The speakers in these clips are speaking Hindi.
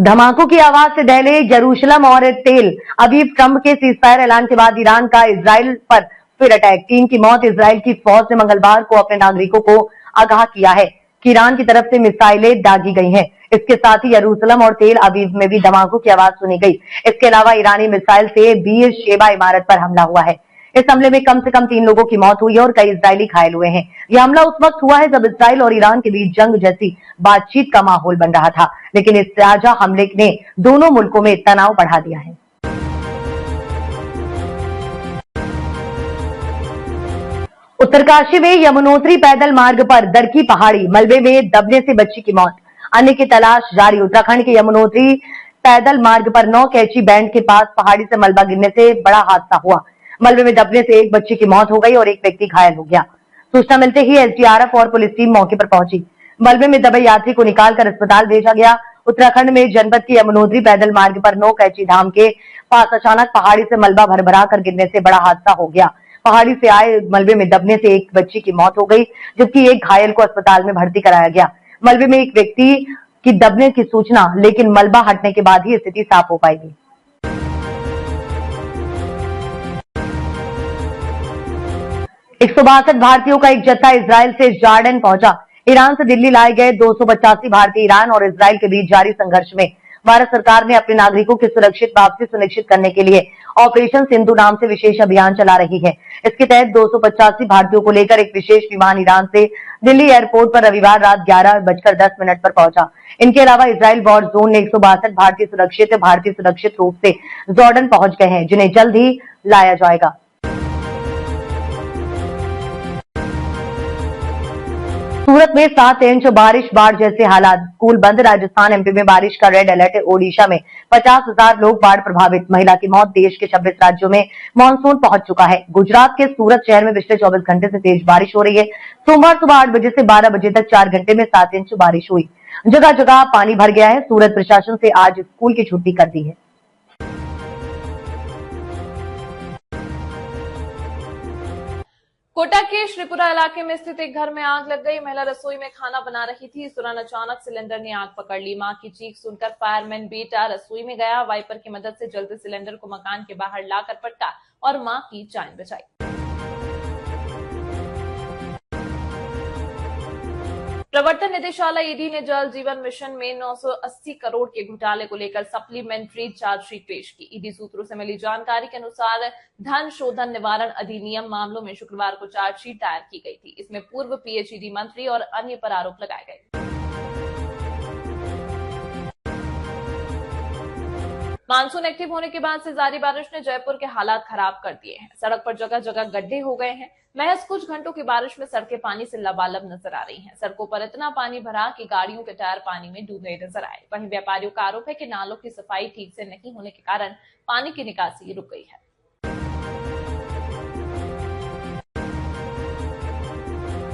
धमाकों की आवाज से दहले यरूशलेम और तेल अवीव। ट्रंप के सीजफायर ऐलान के बाद ईरान का इजराइल पर फिर अटैक। 3 की मौत। इजराइल की फौज ने मंगलवार को अपने नागरिकों को आगाह किया है कि ईरान की तरफ से मिसाइलें दागी गई हैं। इसके साथ ही यरूशलेम और तेल अवीव में भी धमाकों की आवाज सुनी गई। इसके अलावा ईरानी मिसाइल से बीर शेबा इमारत पर हमला हुआ है। इस हमले में कम से कम 3 लोगों की मौत हुई है और कई इजरायली घायल हुए हैं। यह हमला उस वक्त हुआ है जब इजराइल और ईरान के बीच जंग जैसी बातचीत का माहौल बन रहा था, लेकिन इस ताजा हमले ने दोनों मुल्कों में तनाव बढ़ा दिया है। उत्तरकाशी में यमुनोत्री पैदल मार्ग पर दरकी पहाड़ी मलबे में दबने से बच्ची की मौत, अन्य की तलाश जारी। उत्तराखंड के यमुनोत्री पैदल मार्ग पर 9 कैची बैंड के पास पहाड़ी से मलबा गिरने से बड़ा हादसा हुआ। मलबे में दबने से एक बच्ची की मौत हो गई और एक व्यक्ति घायल हो गया। सूचना मिलते ही एसडीआरएफ और पुलिस टीम मौके पर पहुंची। मलबे में दबे यात्री को निकालकर अस्पताल भेजा गया। उत्तराखंड में जनपद के यमुनोत्री पैदल मार्ग पर 9 कैची धाम के पास अचानक पहाड़ी से मलबा भरभरा कर गिरने से बड़ा हादसा हो गया। पहाड़ी से आए मलबे में दबने से एक बच्ची की मौत हो गई, जबकि एक घायल को अस्पताल में भर्ती कराया गया। मलबे में एक व्यक्ति की दबने की सूचना, लेकिन मलबा हटने के बाद ही स्थिति साफ हो पाएगी। 162 भारतीयों का एक जत्था इजराइल से जॉर्डन पहुंचा। ईरान से दिल्ली लाए गए 285 भारतीय ईरान और इजराइल के बीच जारी संघर्ष में भारत सरकार ने अपने नागरिकों की सुरक्षित वापसी सुनिश्चित करने के लिए ऑपरेशन सिंधु नाम से विशेष अभियान चला रही है। इसके तहत 285 भारतीयों को लेकर एक विशेष विमान ईरान से दिल्ली एयरपोर्ट पर रविवार रात 11:10 पर पहुंचा। इनके अलावा इजराइल वॉर जोन ने 162 भारतीय सुरक्षित रूप से जॉर्डन पहुंच गए हैं, जिन्हें जल्द ही लाया जाएगा। सूरत में 7 इंच बारिश, बाढ़ जैसे हालात, स्कूल बंद। राजस्थान एमपी में बारिश का रेड अलर्ट। ओडिशा में 50,000 लोग बाढ़ प्रभावित। महिला की मौत। देश के 26 राज्यों में मानसून पहुंच चुका है। गुजरात के सूरत शहर में पिछले 24 घंटे से तेज बारिश हो रही है। सोमवार सुबह 8 बजे से 12 बजे तक 4 घंटे में 7 इंच बारिश हुई। जगह जगह पानी भर गया है। सूरत प्रशासन से आज स्कूल की छुट्टी कर दी है। कोटा के श्रीपुरा इलाके में स्थित एक घर में आग लग गई। महिला रसोई में खाना बना रही थी। इस दौरान अचानक सिलेंडर ने आग पकड़ ली। मां की चीख सुनकर फायरमैन बेटा रसोई में गया। वाइपर की मदद से जल्दी सिलेंडर को मकान के बाहर लाकर पटका और मां की जान बचाई। प्रवर्तन निदेशालय ईडी ने जल जीवन मिशन में 980 करोड़ के घोटाले को लेकर सप्लीमेंट्री चार्जशीट पेश की। ईडी सूत्रों से मिली जानकारी के अनुसार धन शोधन निवारण अधिनियम मामलों में शुक्रवार को चार्जशीट दायर की गई थी। इसमें पूर्व पीएचईडी मंत्री और अन्य पर आरोप लगाए गए। मानसून एक्टिव होने के बाद से जारी बारिश ने जयपुर के हालात खराब कर दिए हैं। सड़क पर जगह जगह गड्ढे हो गए हैं। महज कुछ घंटों की बारिश में सड़कें पानी से लबालब नजर आ रही हैं। सड़कों पर इतना पानी भरा कि गाड़ियों के टायर पानी में डूबे नजर आए। वहीं व्यापारियों का आरोप है कि नालों की सफाई ठीक से नहीं होने के कारण पानी की निकासी रुक गई है।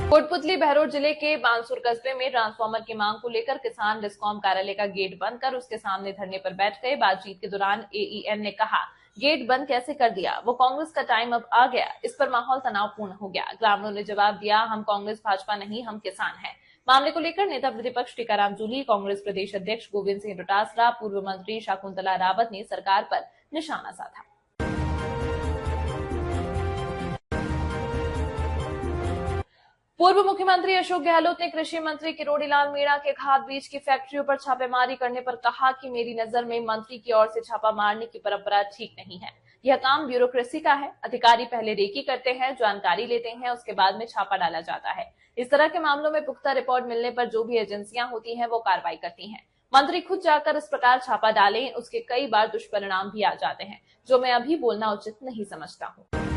कोटपुतली बहरोड जिले के बांसुर कस्बे में ट्रांसफार्मर की मांग को लेकर किसान डिस्कॉम कार्यालय का गेट बंद कर उसके सामने धरने पर बैठ गए। बातचीत के दौरान एईएन ने कहा, गेट बंद कैसे कर दिया, वो कांग्रेस का टाइम अब आ गया। इस पर माहौल तनावपूर्ण हो गया। ग्रामीणों ने जवाब दिया, हम कांग्रेस भाजपा नहीं, हम किसान हैं। मामले को लेकर नेता प्रतिपक्ष टीकाराम जूली, कांग्रेस प्रदेश अध्यक्ष गोविंद सिंह डोटासरा, पूर्व मंत्री शकुंतला रावत ने सरकार पर निशाना साधा। पूर्व मुख्यमंत्री अशोक गहलोत ने कृषि मंत्री किरोड़ीलाल मीणा के खाद बीज की फैक्ट्रियों पर छापेमारी करने पर कहा कि मेरी नजर में मंत्री की ओर से छापा मारने की परंपरा ठीक नहीं है। यह काम ब्यूरोक्रेसी का है। अधिकारी पहले रेकी करते हैं, जानकारी लेते हैं, उसके बाद में छापा डाला जाता है। इस तरह के मामलों में पुख्ता रिपोर्ट मिलने पर जो भी एजेंसियां होती हैं वो कार्रवाई करती हैं। मंत्री खुद जाकर इस प्रकार छापा डालें, उसके कई बार दुष्परिणाम भी आ जाते हैं, जो मैं अभी बोलना उचित नहीं समझता हूँ।